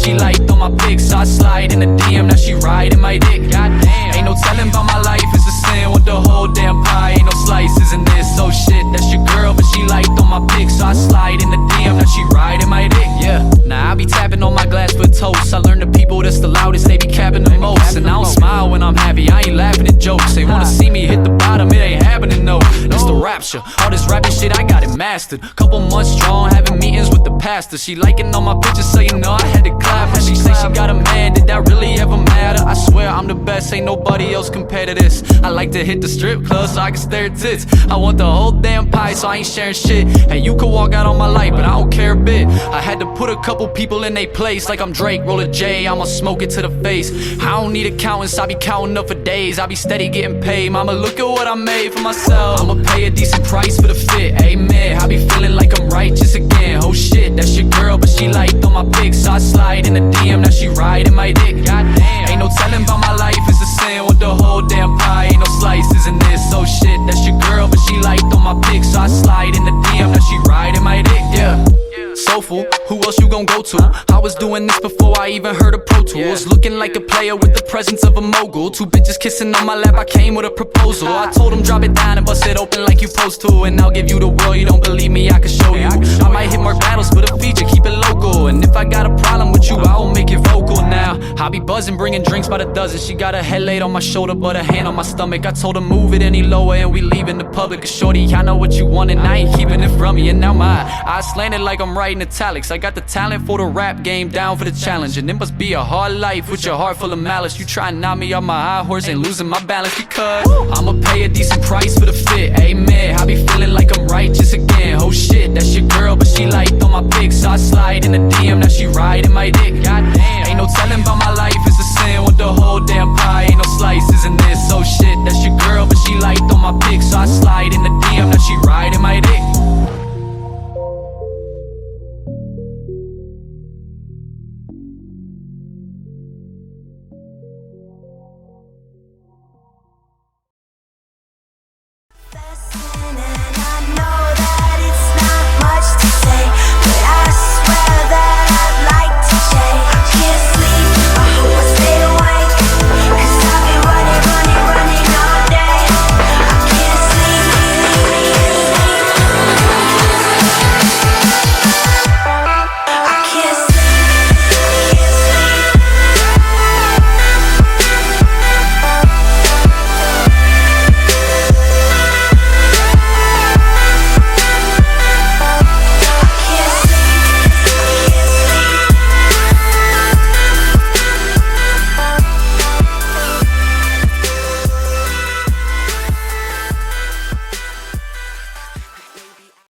she liked all my pics. So I slide in the DM, now she riding my dick. Goddamn, ain't no telling about my life, it's a sin with the whole damn pie. Ain't no slices in this, so shit, that's your girl, but she liked all my pics. So I slide in the DM, now she riding my dick. Yeah, now I be tapping on my glass with toast. I learned the people that's the loudest, they be capping the most. And I don't smile when I'm happy, I ain't laughing at jokes. They wanna see me hit the bottom, it ain't happening, no. It's the rapture, all this rapping shit, I got it mastered. Couple months strong, having meetings with the pastor. She liking all my pictures, so you know I had to clap. When she say she got a man, did that really ever matter? I swear I'm the best, ain't nobody else compared to this. I like to hit the strip club so I can stare at tits. I want the whole damn pie, so I ain't sharing shit. Hey, you could walk out on my life, but I don't care a bit. I had to put a couple people in their place. Like I'm Drake, roll a J, I'ma smoke it to the face. I don't need accountants, I be counting up for days. I be steady getting paid, mama look at what I made for myself. I'ma pay a decent price for the fit, amen. I be feeling like I'm righteous again. Oh shit, that's your girl, but she liked all my pics. So I slide in the DM, now she riding my dick. Goddamn, ain't no telling about my life, it's a sin with the whole damn pie. Ain't no slices in this, so shit, that's your girl, but she liked all my pics. So I slide in the DM, now she riding my dick. Yeah, soulful, who else you gon' go to? I was doing this before I even heard of Pro Tools. Looking like a player with the presence of a mogul. Two bitches kissing on my lap, I came with a proposal. I told them drop it down and bust it open like you supposed to. And I'll give you the world, you don't believe me, I can show you. I might hit more battles for the feature, keep it local. And if I got a problem with you, I'll make it vocal now. I be buzzing, bringing drinks by the dozen. She got a head laid on my shoulder, but a hand on my stomach. I told her move it any lower and we leaving the public. Shorty, I know what you want and I ain't keeping it from you. And now my eyes slanted like I'm writing italics. I got the talent for the rap game, down for the challenge. And it must be a hard life with your heart full of malice. You try and knock me off my high horse, ain't losing my balance. Because I'ma pay a decent price for the fit, amen. I be feeling like I'm righteous again. Oh shit, that's your girl, but she liked all my pics. So I slide in the DM, now she riding my dick. Goddamn, ain't no telling about my life, it's a sin with the whole damn pie. Ain't no slices